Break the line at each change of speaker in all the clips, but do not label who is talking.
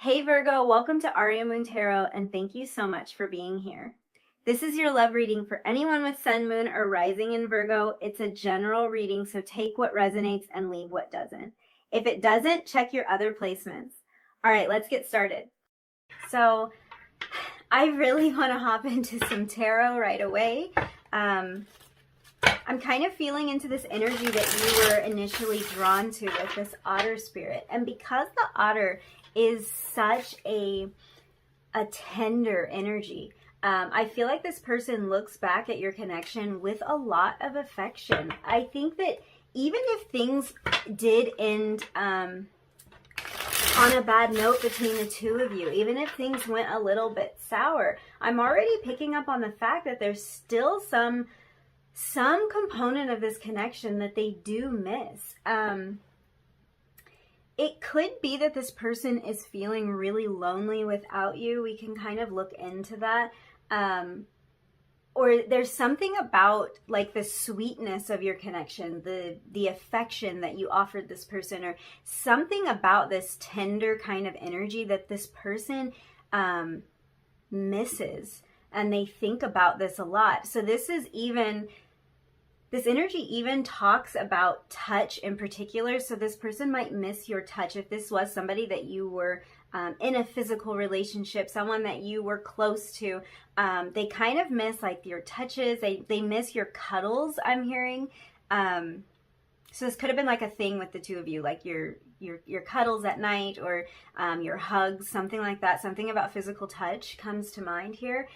Hey Virgo, welcome to Aria Moon Tarot, and thank you so much for being here. This is your love reading for anyone with Sun, Moon, or Rising in Virgo. It's a general reading, so take what resonates and leave what doesn't. If it doesn't, check your other placements. All right, let's get started. So I really want to hop into some tarot right away. I'm kind of feeling into this energy that you were initially drawn to with this otter spirit. And because the otter is such a tender energy, I feel like this person looks back at your connection with a lot of affection. I think that even if things did end on a bad note between the two of you, even if things went a little bit sour, I'm already picking up on the fact that there's still some component of this connection that they do miss. It could be that this person is feeling really lonely without you. We can kind of look into that. Or there's something about like the sweetness of your connection, the affection that you offered this person, or something about this tender kind of energy that this person misses. And they think about this a lot. So this energy even talks about touch in particular. So this person might miss your touch. If this was somebody that you were in a physical relationship, someone that you were close to, they kind of miss like your touches. They miss your cuddles, I'm hearing. So this could have been like a thing with the two of you, like your cuddles at night, or your hugs, something like that. Something about physical touch comes to mind here.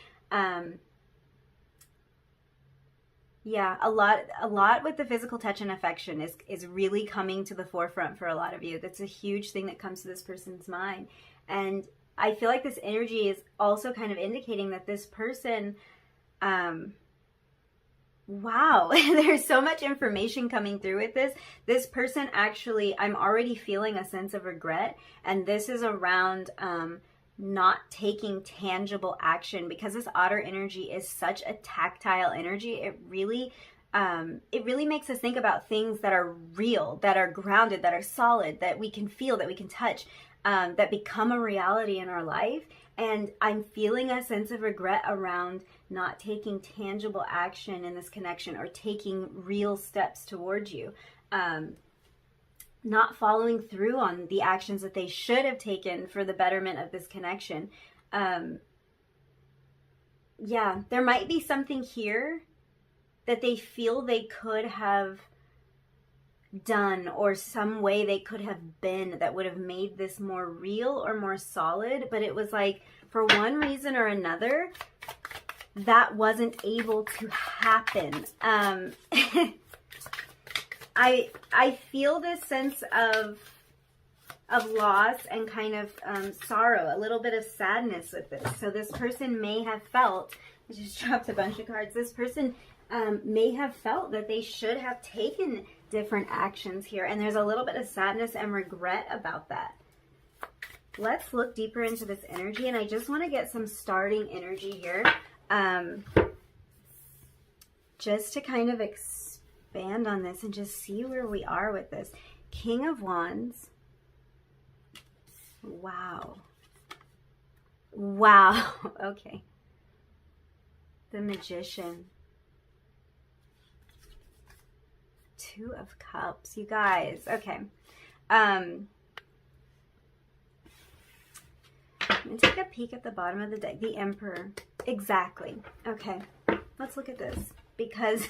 Yeah, a lot with the physical touch and affection is really coming to the forefront for a lot of you. That's a huge thing that comes to this person's mind. And I feel like this energy is also kind of indicating that this person, wow, there's so much information coming through with this. This person actually, I'm already feeling a sense of regret. And this is around not taking tangible action, because this otter energy is such a tactile energy. It really makes us think about things that are real, that are grounded, that are solid, that we can feel, that we can touch, that become a reality in our life. And I'm feeling a sense of regret around not taking tangible action in this connection, or taking real steps towards you. Not following through on the actions that they should have taken for the betterment of this connection. Yeah, there might be something here that they feel they could have done, or some way they could have been that would have made this more real or more solid. But it was like, for one reason or another, that wasn't able to happen. I feel this sense of loss and kind of sorrow, a little bit of sadness with this. So this person may have felt, I just dropped a bunch of cards, this person may have felt that they should have taken different actions here. And there's a little bit of sadness and regret about that. Let's look deeper into this energy. And I just want to get some starting energy here. Just to kind of expand on this and just see where we are with this. King of Wands. Wow. Wow. Okay. The Magician. Two of Cups. You guys. Okay. I'm going to take a peek at the bottom of the deck. The Emperor. Exactly. Okay. Let's look at this. Because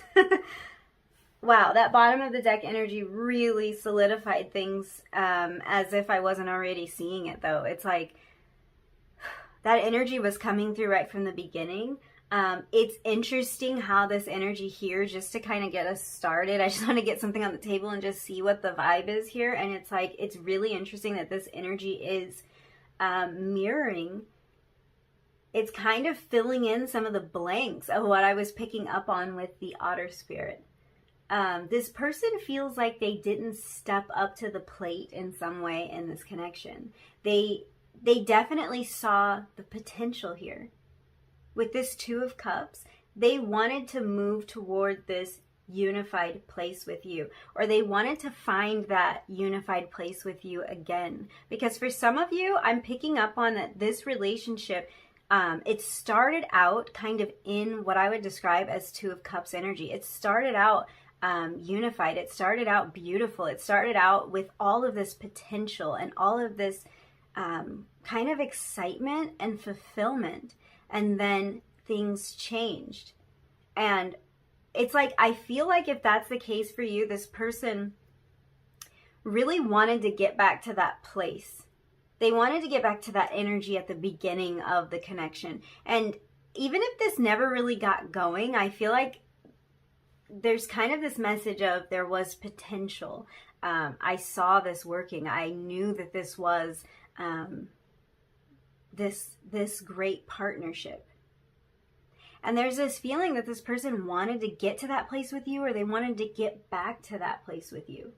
wow, that bottom of the deck energy really solidified things, as if I wasn't already seeing it, though. It's like that energy was coming through right from the beginning. It's interesting how this energy here, just to kind of get us started, I just want to get something on the table and just see what the vibe is here. And it's like, it's really interesting that this energy is mirroring. It's kind of filling in some of the blanks of what I was picking up on with the otter spirit. This person feels like they didn't step up to the plate in some way in this connection. They definitely saw the potential here. With this Two of Cups, they wanted to move toward this unified place with you, or they wanted to find that unified place with you again. Because for some of you, I'm picking up on that this relationship, it started out kind of in what I would describe as Two of Cups energy. It started out unified. It started out beautiful. It started out with all of this potential and all of this kind of excitement and fulfillment. And then things changed. And it's like, I feel like if that's the case for you, this person really wanted to get back to that place. They wanted to get back to that energy at the beginning of the connection. And even if this never really got going, I feel like there's kind of this message of there was potential. I saw this working. I knew that this was this great partnership. And there's this feeling that this person wanted to get to that place with you, or they wanted to get back to that place with you.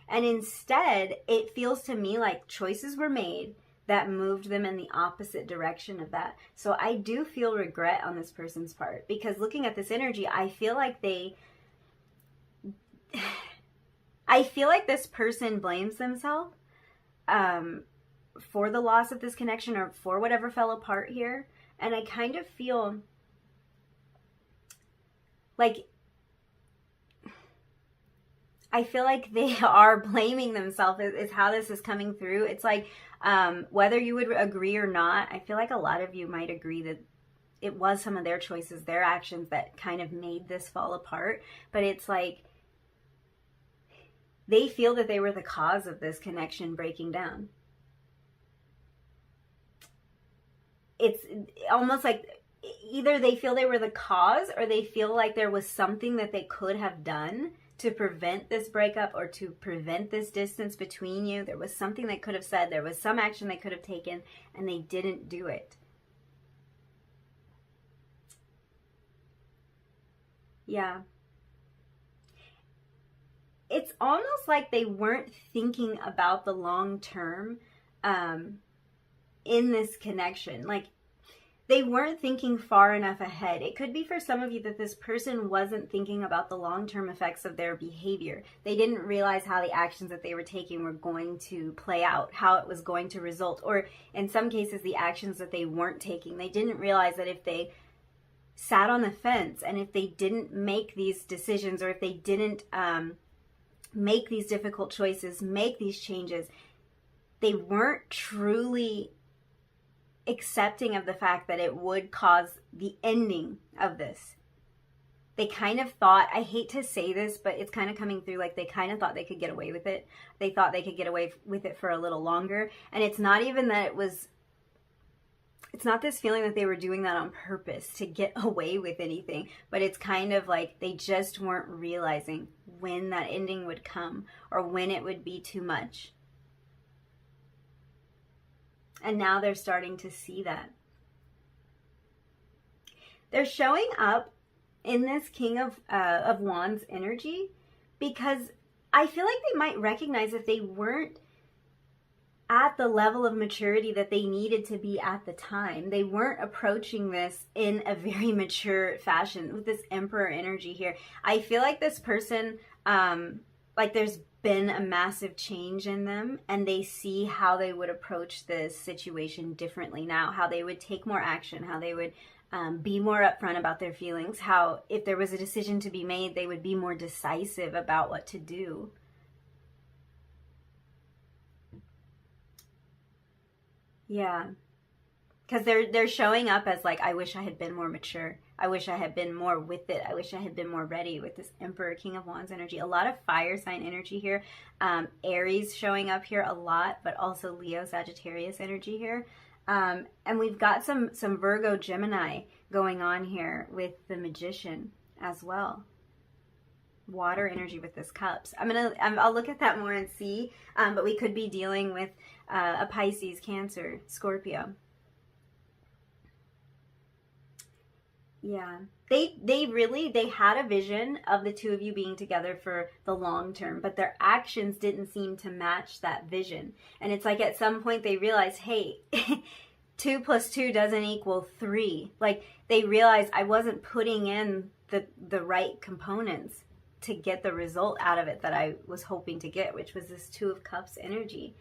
And instead, it feels to me like choices were made that moved them in the opposite direction of that. So I do feel regret on this person's part, because looking at this energy, I feel like this person blames themselves for the loss of this connection, or for whatever fell apart here. And I kind of feel like they are blaming themselves is how this is coming through. It's like, whether you would agree or not, I feel like a lot of you might agree that it was some of their choices, their actions that kind of made this fall apart. But it's like, they feel that they were the cause of this connection breaking down. It's almost like either they feel they were the cause, or they feel like there was something that they could have done to prevent this breakup, or to prevent this distance between you. There was something they could have said. There was some action they could have taken, and they didn't do it. Yeah. It's almost like they weren't thinking about the long term in this connection. Like, they weren't thinking far enough ahead. It could be for some of you that this person wasn't thinking about the long-term effects of their behavior. They didn't realize how the actions that they were taking were going to play out, how it was going to result. Or in some cases, the actions that they weren't taking, they didn't realize that if they sat on the fence, and if they didn't make these decisions, or if they didn't make these difficult choices, make these changes, they weren't truly accepting of the fact that it would cause the ending of this. They kind of thought, I hate to say this, but it's kind of coming through, like they kind of thought they could get away with it. They thought they could get away with it for a little longer. And it's not even that it's not this feeling that they were doing that on purpose to get away with anything, but it's kind of like they just weren't realizing when that ending would come, or when it would be too much. And now they're starting to see that. They're showing up in this King of Wands energy, because I feel like they might recognize that they weren't at the level of maturity that they needed to be at the time. They weren't approaching this in a very mature fashion with this Emperor energy here. I feel like this person, like there's been a massive change in them, and they see how they would approach this situation differently now, how they would take more action, how they would be more upfront about their feelings, how if there was a decision to be made, they would be more decisive about what to do. Yeah, because they're showing up as like, I wish I had been more mature. I wish I had been more with it. I wish I had been more ready with this Emperor, King of Wands energy. A lot of fire sign energy here. Aries showing up here a lot, but also Leo, Sagittarius energy here. And we've got some Virgo, Gemini going on here with the Magician as well. Water energy with this Cups. I'll look at that more and see, but we could be dealing with a Pisces, Cancer, Scorpio. Yeah, they had a vision of the two of you being together for the long term, but their actions didn't seem to match that vision. And it's like at some point they realized, hey, 2 plus 2 doesn't equal 3. Like, they realized I wasn't putting in the right components to get the result out of it that I was hoping to get, which was this 2 of Cups energy.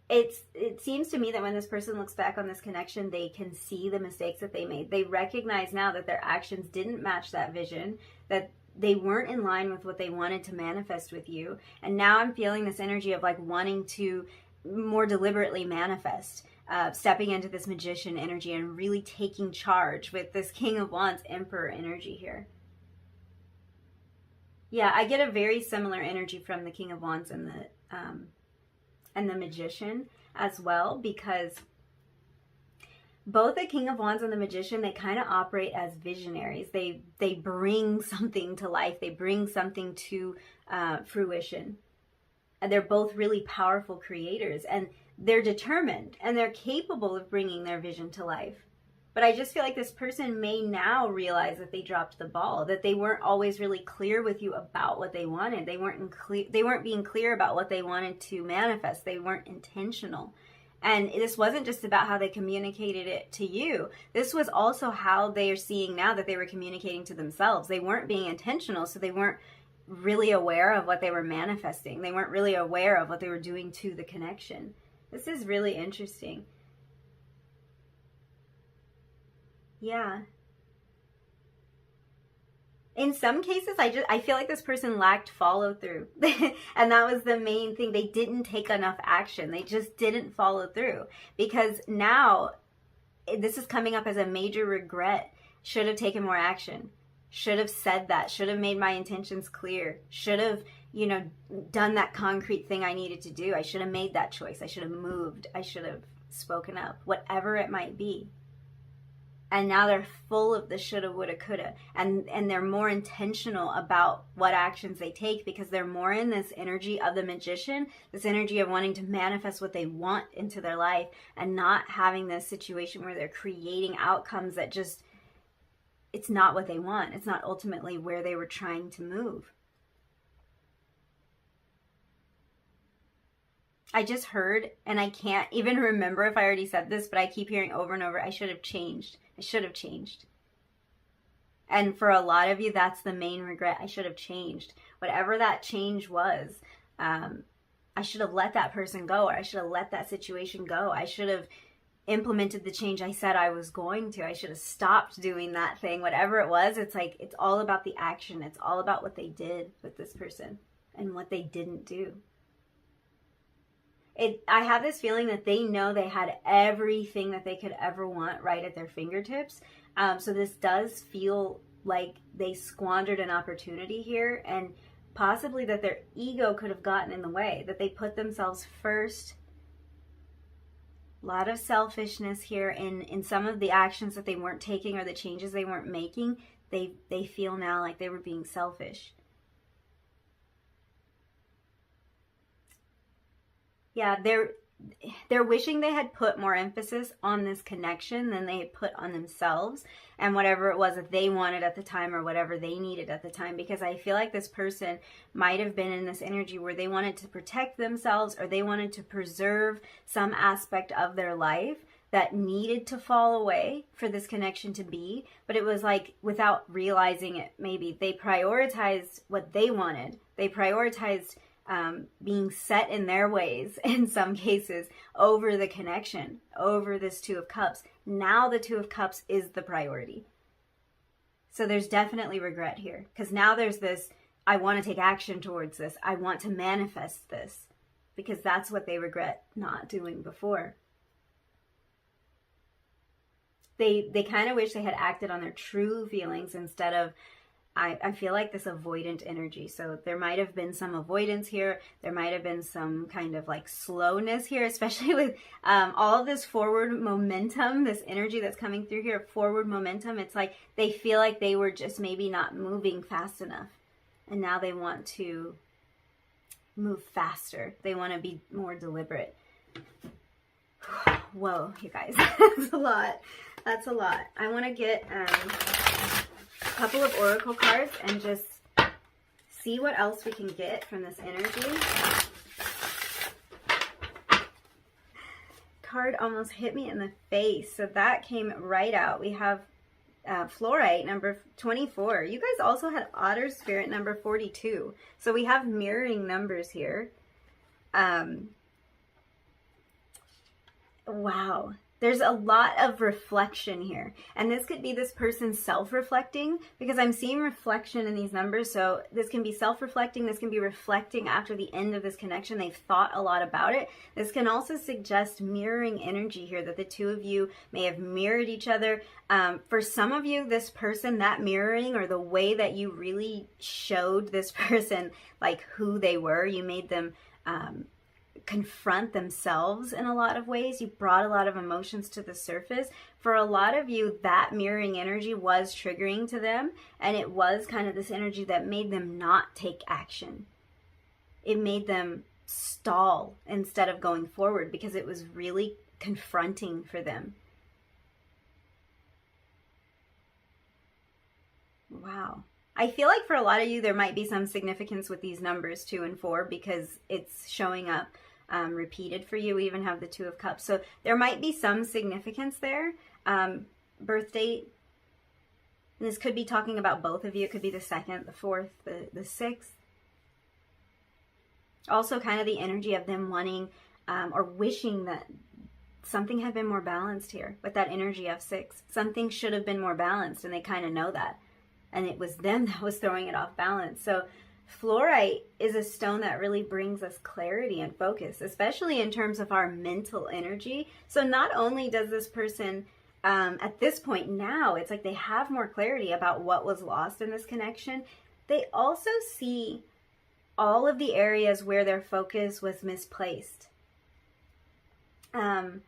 It seems to me that when this person looks back on this connection, they can see the mistakes that they made. They recognize now that their actions didn't match that vision, that they weren't in line with what they wanted to manifest with you. And now I'm feeling this energy of like wanting to more deliberately manifest, stepping into this Magician energy and really taking charge with this King of Wands, Emperor energy here. Yeah, I get a very similar energy from the King of Wands and the Magician as well, because both the King of Wands and the Magician, they kind of operate as visionaries. They bring something to life. They bring something to fruition. And they're both really powerful creators, and they're determined and they're capable of bringing their vision to life. But I just feel like this person may now realize that they dropped the ball, that they weren't always really clear with you about what they wanted. They weren't being clear about what they wanted to manifest. They weren't intentional. And this wasn't just about how they communicated it to you. This was also how they are seeing now that they were communicating to themselves. They weren't being intentional, so they weren't really aware of what they were manifesting. They weren't really aware of what they were doing to the connection. This is really interesting. Yeah. In some cases, I feel like this person lacked follow through. And that was the main thing. They didn't take enough action. They just didn't follow through. Because now, this is coming up as a major regret. Should have taken more action. Should have said that. Should have made my intentions clear. Should have, done that concrete thing I needed to do. I should have made that choice. I should have moved. I should have spoken up. Whatever it might be. And now they're full of the shoulda, woulda, coulda. And they're more intentional about what actions they take, because they're more in this energy of the Magician, this energy of wanting to manifest what they want into their life, and not having this situation where they're creating outcomes that just, it's not what they want. It's not ultimately where they were trying to move. I just heard, and I can't even remember if I already said this, but I keep hearing over and over, I should have changed. I should have changed. And for a lot of you, that's the main regret. I should have changed. Whatever that change was, I should have let that person go, or I should have let that situation go. I should have implemented the change I said I was going to. I should have stopped doing that thing. Whatever it was, it's like, it's all about the action. It's all about what they did with this person and what they didn't do. I have this feeling that they know they had everything that they could ever want right at their fingertips. So this does feel like they squandered an opportunity here, and possibly that their ego could have gotten in the way, that they put themselves first. A lot of selfishness here in some of the actions that they weren't taking, or the changes they weren't making. They feel now like they were being selfish. Yeah, they're wishing they had put more emphasis on this connection than they had put on themselves and whatever it was that they wanted at the time, or whatever they needed at the time. Because I feel like this person might have been in this energy where they wanted to protect themselves, or they wanted to preserve some aspect of their life that needed to fall away for this connection to be. But it was like, without realizing it, maybe they prioritized what they wanted. They prioritized being set in their ways in some cases over the connection, over this Two of Cups. Now the Two of Cups is the priority. So there's definitely regret here, because now there's this, I want to take action towards this. I want to manifest this, because that's what they regret not doing before. They kind of wish they had acted on their true feelings instead of, I feel like, this avoidant energy. So there might have been some avoidance here. There might have been some kind of like slowness here, especially with all of this forward momentum, this energy that's coming through here, forward momentum. It's like they feel like they were just maybe not moving fast enough. And now they want to move faster. They want to be more deliberate. Whoa, you guys, that's a lot. That's a lot. I want to get couple of oracle cards and just see what else we can get from this energy. card almost hit me in the face. So that came right out. We have fluorite number 24. You guys also had otter spirit number 42. So we have mirroring numbers here. Wow. There's a lot of reflection here. And this could be this person self-reflecting, because I'm seeing reflection in these numbers. So this can be self-reflecting. This can be reflecting after the end of this connection. They've thought a lot about it. This can also suggest mirroring energy here, that the two of you may have mirrored each other. For some of you, this person, that mirroring, or the way that you really showed this person like who they were, you made them confront themselves in a lot of ways. You brought a lot of emotions to the surface. For a lot of you, that mirroring energy was triggering to them, and it was kind of this energy that made them not take action. It made them stall instead of going forward, because it was really confronting for them. Wow. I feel like for a lot of you, there might be some significance with these numbers 2 and 4, because it's showing up repeated for you. We even have the 2 of Cups. So there might be some significance there. Birth date. And this could be talking about both of you. It could be the 2nd, the 4th, the 6th. Also kind of the energy of them wanting or wishing that something had been more balanced here with that energy of 6. Something should have been more balanced, and they kind of know that. And it was them that was throwing it off balance. So fluorite is a stone that really brings us clarity and focus, especially in terms of our mental energy. So not only does this person, at this point now, it's like they have more clarity about what was lost in this connection. They also see all of the areas where their focus was misplaced. So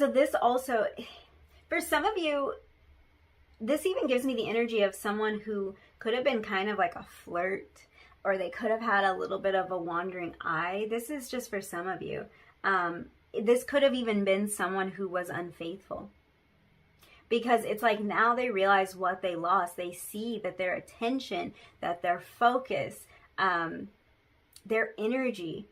this also, for some of you, this even gives me the energy of someone who could have been kind of like a flirt, or they could have had a little bit of a wandering eye. This is just for some of you. This could have even been someone who was unfaithful, because it's like now they realize what they lost. They see that their attention, that their focus, their energy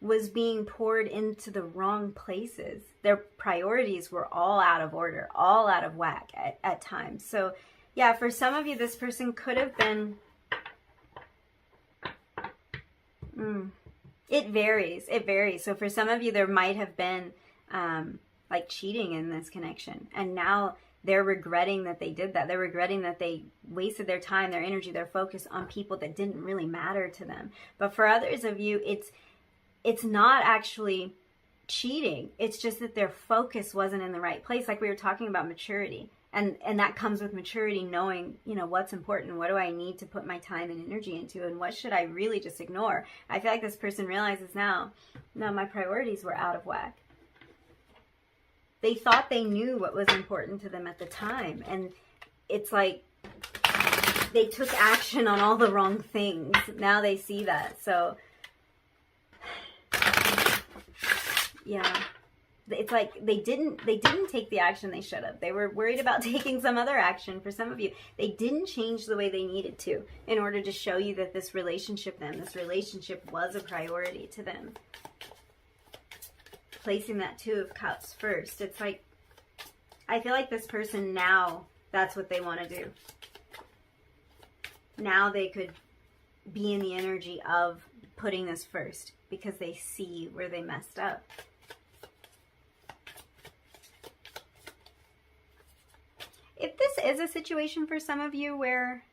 was being poured into the wrong places. Their priorities were all out of order, all out of whack at times. So yeah, for some of you, this person could have been, it varies. It varies. So for some of you, there might have been like cheating in this connection. And now they're regretting that they did that. They're regretting that they wasted their time, their energy, their focus on people that didn't really matter to them. But for others of you, it's not actually cheating. It's just that their focus wasn't in the right place. Like we were talking about maturity. And that comes with maturity, knowing, you know, what's important. What do I need to put my time and energy into? And what should I really just ignore? I feel like this person realizes now, no, my priorities were out of whack. They thought they knew what was important to them at the time. And it's like they took action on all the wrong things. Now they see that. So yeah, it's like they didn't take the action they should have. They were worried about taking some other action. For some of you, they didn't change the way they needed to in order to show you that this relationship was a priority to them. Placing that 2 of Cups first. It's like, I feel like this person now, that's what they want to do. Now they could be in the energy of putting this first because they see where they messed up. If this is a situation for some of you where,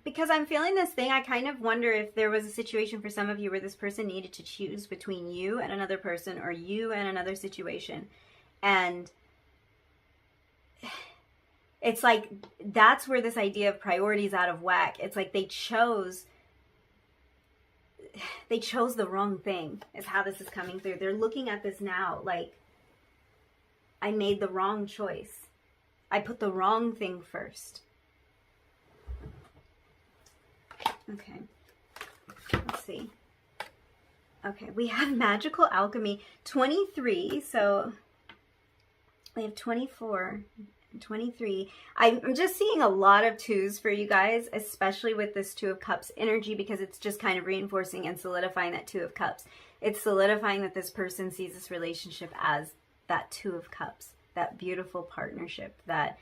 because I'm feeling this thing, I kind of wonder if there was a situation for some of you where this person needed to choose between you and another person, or you and another situation. And it's like, that's where this idea of priorities out of whack. It's like they chose the wrong thing, is how this is coming through. They're looking at this now like, I made the wrong choice. I put the wrong thing first. Okay. Let's see. Okay, we have Magical Alchemy 23. So we have 24 23. I'm just seeing a lot of twos for you guys, especially with this Two of Cups energy, because it's just kind of reinforcing and solidifying that Two of Cups. It's solidifying that this person sees this relationship as that Two of Cups, that beautiful partnership, that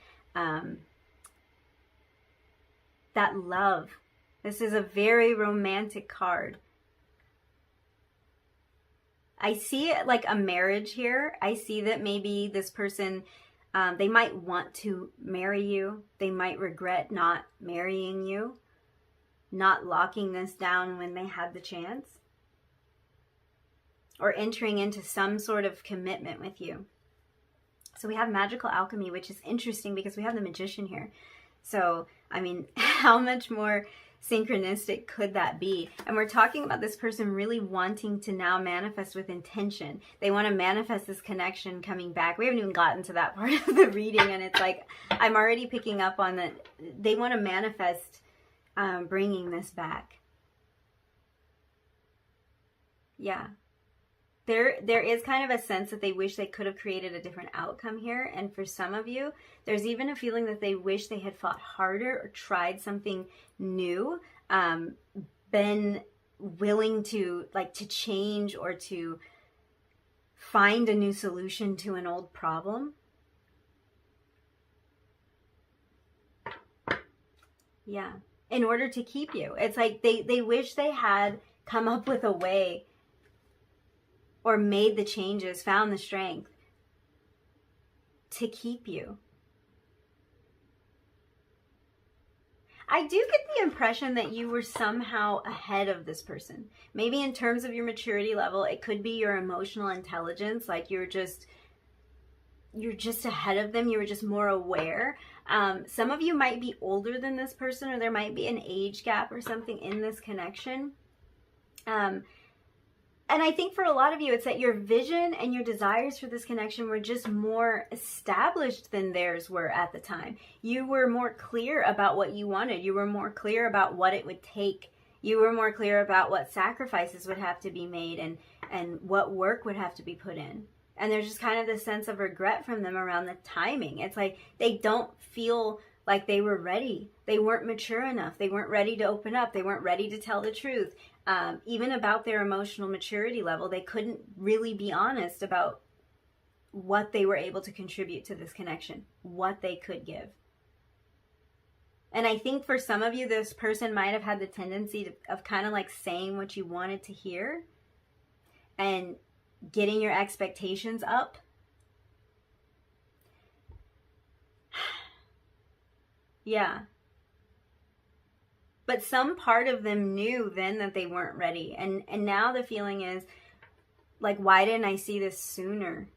that love. This is a very romantic card. I see it like a marriage here. I see that maybe this person, they might want to marry you. They might regret not marrying you, not locking this down when they had the chance, or entering into some sort of commitment with you. So we have magical alchemy, which is interesting because we have the Magician here. So, I mean, how much more synchronistic could that be? And we're talking about this person really wanting to now manifest with intention. They want to manifest this connection coming back. We haven't even gotten to that part of the reading, and it's like I'm already picking up on that. They want to manifest bringing this back. Yeah. There is kind of a sense that they wish they could have created a different outcome here. And for some of you, there's even a feeling that they wish they had fought harder or tried something new, been willing to change or to find a new solution to an old problem. Yeah, in order to keep you. It's like they wish they had come up with a way or made the changes, found the strength to keep you. I do get the impression that you were somehow ahead of this person. Maybe in terms of your maturity level, it could be your emotional intelligence, like you're just ahead of them. You were just more aware. Some of you might be older than this person, or there might be an age gap or something in this connection. And I think for a lot of you, it's that your vision and your desires for this connection were just more established than theirs were at the time. You were more clear about what you wanted. You were more clear about what it would take. You were more clear about what sacrifices would have to be made and what work would have to be put in. And there's just kind of this sense of regret from them around the timing. It's like they don't feel like they were ready. They weren't mature enough. They weren't ready to open up. They weren't ready to tell the truth. Even about their emotional maturity level, they couldn't really be honest about what they were able to contribute to this connection, what they could give. And I think for some of you, this person might have had the tendency of kind of like saying what you wanted to hear and getting your expectations up. Yeah. But some part of them knew then that they weren't ready. And now the feeling is, like, why didn't I see this sooner?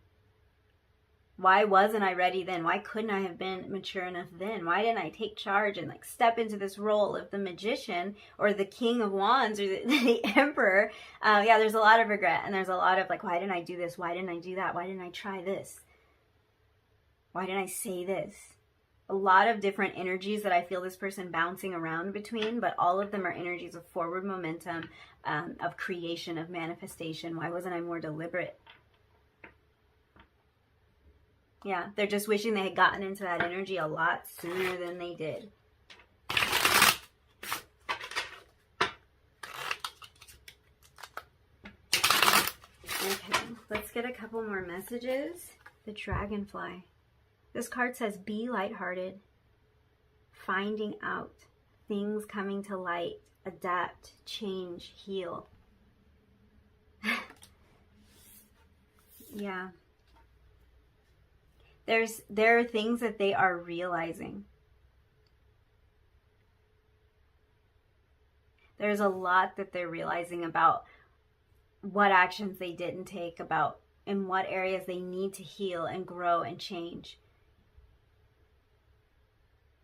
Why wasn't I ready then? Why couldn't I have been mature enough then? Why didn't I take charge and like step into this role of the Magician or the King of Wands or the Emperor? Yeah, there's a lot of regret. And there's a lot of like, why didn't I do this? Why didn't I do that? Why didn't I try this? Why didn't I say this? A lot of different energies that I feel this person bouncing around between, but all of them are energies of forward momentum, of creation, of manifestation. Why wasn't I more deliberate? Yeah, they're just wishing they had gotten into that energy a lot sooner than they did. Okay, let's get a couple more messages. The Dragonfly. This card says, be lighthearted, finding out, things coming to light, adapt, change, heal. Yeah. There are things that they are realizing. There's a lot that they're realizing about what actions they didn't take, about in what areas they need to heal and grow and change.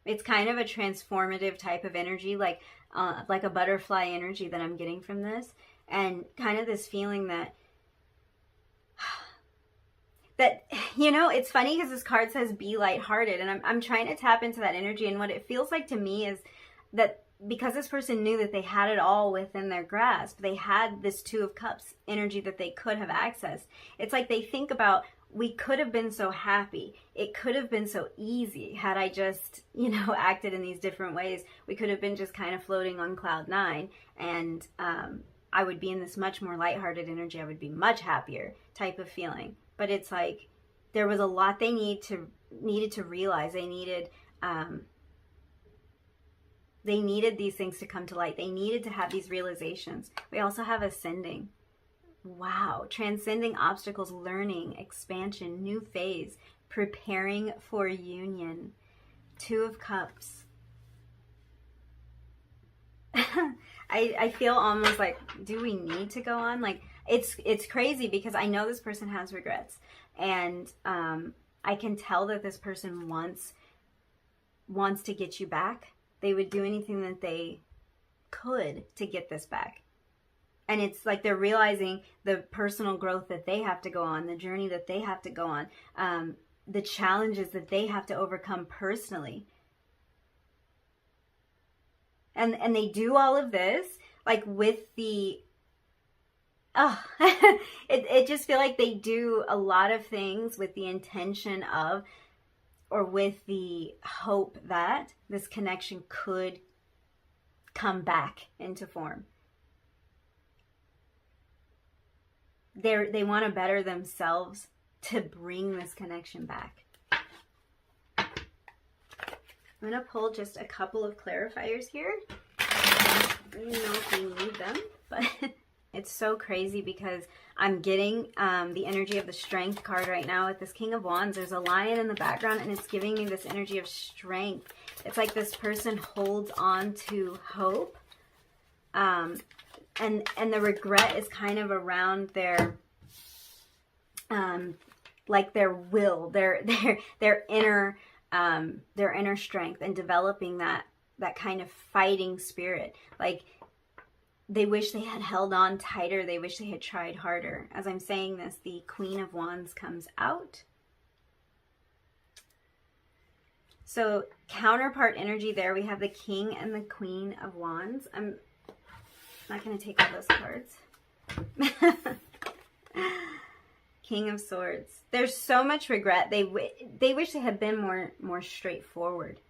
It's kind of a transformative type of energy, like a butterfly energy that I'm getting from this. And kind of this feeling that, you know, it's funny because this card says be lighthearted. And I'm trying to tap into that energy. And what it feels like to me is that because this person knew that they had it all within their grasp, they had this Two of Cups energy that they could have accessed. It's like they think about we could have been so happy. It could have been so easy had I just, you know, acted in these different ways. We could have been just kind of floating on cloud nine, and I would be in this much more lighthearted energy. I would be much happier type of feeling. But it's like there was a lot they needed to realize. They needed these things to come to light. They needed to have these realizations. We also have ascending. Wow. Transcending obstacles, learning, expansion, new phase, preparing for union. Two of Cups. I feel almost like, do we need to go on? Like, it's crazy because I know this person has regrets, and I can tell that this person wants to get you back. They would do anything that they could to get this back. And it's like they're realizing the personal growth that they have to go on, the journey that they have to go on, the challenges that they have to overcome personally. And they do all of this like with the, it just feel like they do a lot of things with the intention of, or with the hope that this connection could come back into form. They want to better themselves to bring this connection back. I'm going to pull just a couple of clarifiers here. I don't even know if we need them, but it's so crazy because I'm getting the energy of the Strength card right now with this King of Wands. There's a lion in the background, and it's giving me this energy of strength. It's like this person holds on to hope. And the regret is kind of around their, like their will, their inner strength, and developing that kind of fighting spirit. Like they wish they had held on tighter. They wish they had tried harder. As I'm saying this, the Queen of Wands comes out. So counterpart energy there, we have the King and the Queen of Wands. I'm not going to take all those cards. King of Swords. There's so much regret. They wish they had been more straightforward.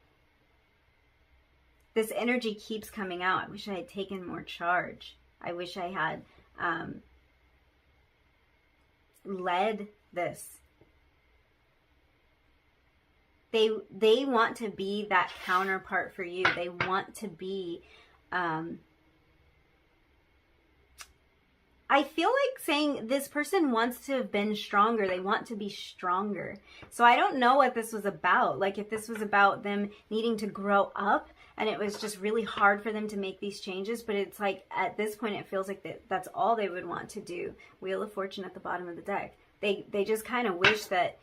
This energy keeps coming out. I wish I had taken more charge. I wish I had led this. They want to be that counterpart for you. They want to be I feel like saying this person wants to have been stronger. They want to be stronger. So I don't know what this was about. Like if this was about them needing to grow up and it was just really hard for them to make these changes. But it's like at this point, it feels like that's all they would want to do. Wheel of Fortune at the bottom of the deck. They just kind of wish that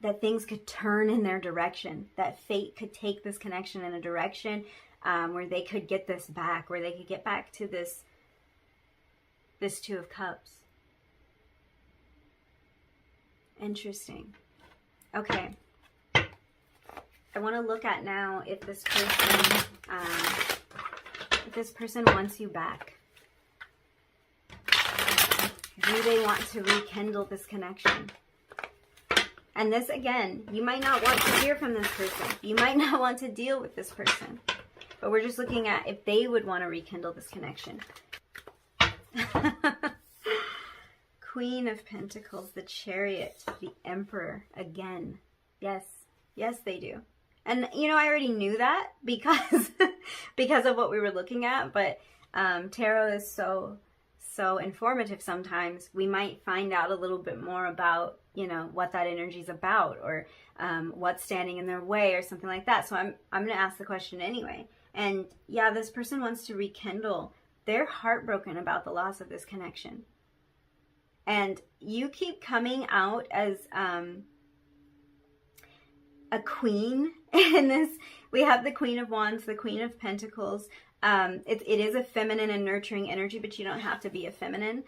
that things could turn in their direction. That fate could take this connection in a direction where they could get this back. Where they could get back to this Two of Cups. Interesting. Okay. I want to look at now if this person wants you back. Do they want to rekindle this connection? And this, again, you might not want to hear from this person. You might not want to deal with this person. But we're just looking at if they would want to rekindle this connection. Queen of Pentacles, the Chariot, the Emperor, again. Yes, they do. And, you know, I already knew that because of what we were looking at, but tarot is so informative sometimes. We might find out a little bit more about, you know, what that energy is about, or what's standing in their way or something like that. So I'm going to ask the question anyway. And yeah, this person wants to rekindle. They're heartbroken about the loss of this connection. And you keep coming out as a queen in this. We have the Queen of Wands, the Queen of Pentacles. It is a feminine and nurturing energy, but you don't have to be a feminine.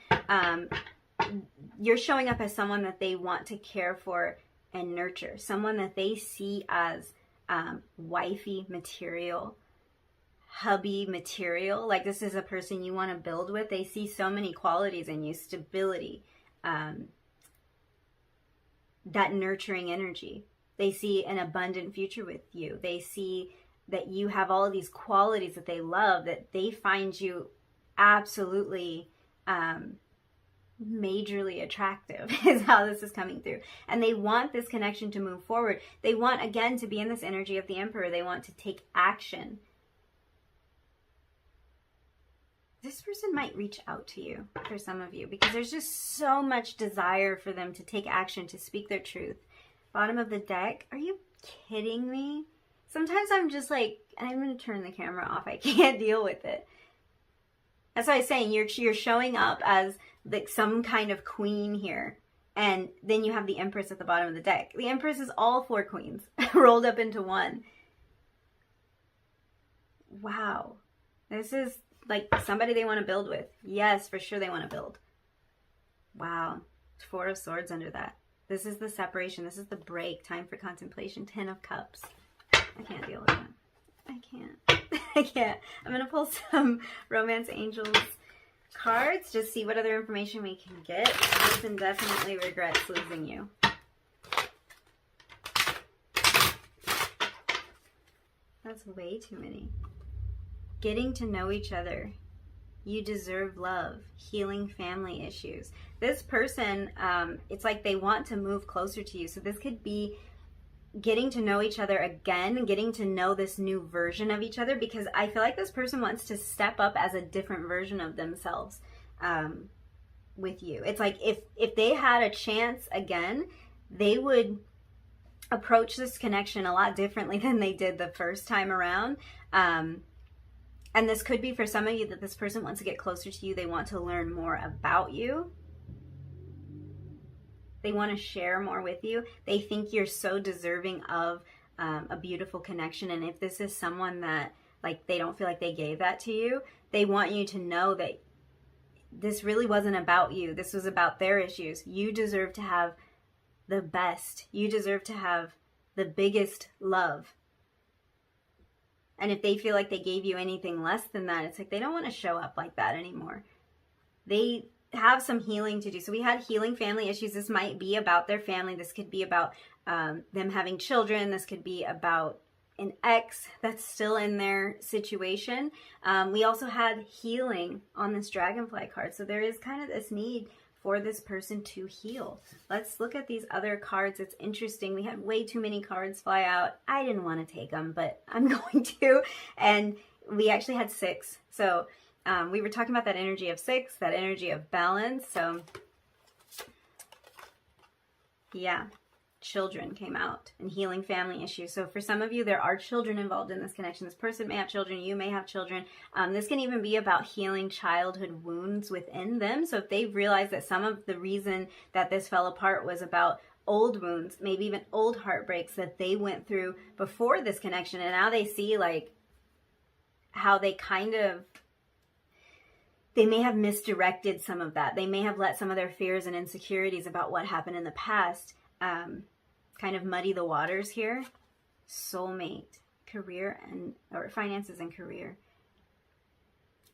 You're showing up as someone that they want to care for and nurture. Someone that they see as wifey material, hubby material. Like this is a person you want to build with. They see so many qualities in you: stability, that nurturing energy. They see an abundant future with you. They see that you have all of these qualities that they love, that they find you absolutely majorly attractive is how this is coming through. And they want this connection to move forward. They want, again, to be in this energy of the Emperor. They want to take action. This person might reach out to you for some of you because there's just so much desire for them to take action, to speak their truth. Bottom of the deck, are you kidding me? Sometimes I'm just like, I'm going to turn the camera off. I can't deal with it. That's what I was saying. You're showing up as like some kind of queen here. And then you have the Empress at the bottom of the deck. The Empress is all 4 queens rolled up into one. Wow. This is like somebody they want to build with. Yes, for sure they want to build. Wow. 4 of Swords under that. This is the separation. This is the break. Time for contemplation. 10 of Cups. I can't deal with that. I can't. I can't. I'm going to pull some Romance Angels cards. Just see what other information we can get. This person definitely regrets losing you. That's way too many. Getting to know each other. You deserve love. Healing family issues. This person, it's like they want to move closer to you. So this could be getting to know each other again, getting to know this new version of each other, because I feel like this person wants to step up as a different version of themselves with you. It's like if they had a chance again, they would approach this connection a lot differently than they did the first time around. And this could be for some of you that this person wants to get closer to you. They want to learn more about you. They want to share more with you. They think you're so deserving of a beautiful connection. And if this is someone that, like, they don't feel like they gave that to you, they want you to know that this really wasn't about you. This was about their issues. You deserve to have the best. You deserve to have the biggest love. And if they feel like they gave you anything less than that, it's like they don't want to show up like that anymore. They have some healing to do. So we had healing family issues. This might be about their family. This could be about them having children. This could be about an ex that's still in their situation. We also had healing on this dragonfly card. So there is kind of this need for this person to heal. Let's look at these other cards. It's interesting. We had way too many cards fly out. I didn't want to take them, but I'm going to. And we actually had 6. So we were talking about that energy of 6, that energy of balance. So yeah, children came out and healing family issues. So for some of you, there are children involved in this connection. This person may have children. You may have children. This can even be about healing childhood wounds within them. So if they've realized that some of the reason that this fell apart was about old wounds, maybe even old heartbreaks that they went through before this connection, and now they see like how they they may have misdirected some of that. They may have let some of their fears and insecurities about what happened in the past kind of muddy the waters here. Soulmate, career, or finances and career.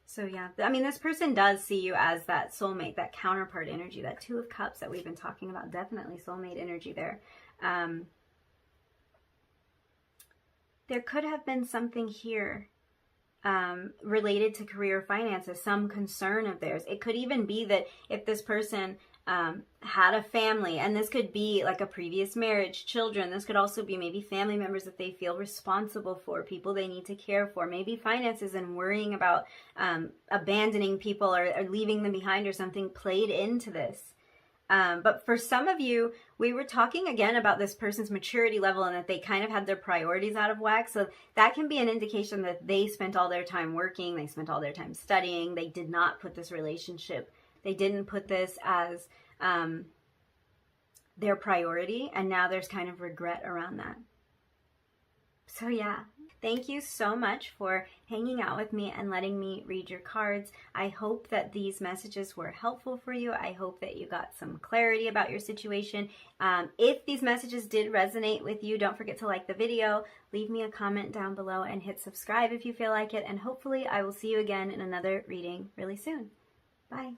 So yeah, I mean, this person does see you as that soulmate, that counterpart energy, that 2 of Cups that we've been talking about. Definitely soulmate energy there. There could have been something here related to career finances, some concern of theirs. It could even be that if this person had a family, and this could be like a previous marriage, children, this could also be maybe family members that they feel responsible for, people they need to care for, maybe finances and worrying about abandoning people or leaving them behind or something played into this. But for some of you, we were talking again about this person's maturity level and that they kind of had their priorities out of whack. So that can be an indication that they spent all their time working, they spent all their time studying, they did not put this relationship, they didn't put this as their priority, and now there's kind of regret around that. So yeah. Thank you so much for hanging out with me and letting me read your cards. I hope that these messages were helpful for you. I hope that you got some clarity about your situation. If these messages did resonate with you, don't forget to like the video, leave me a comment down below, and hit subscribe if you feel like it. And hopefully I will see you again in another reading really soon. Bye.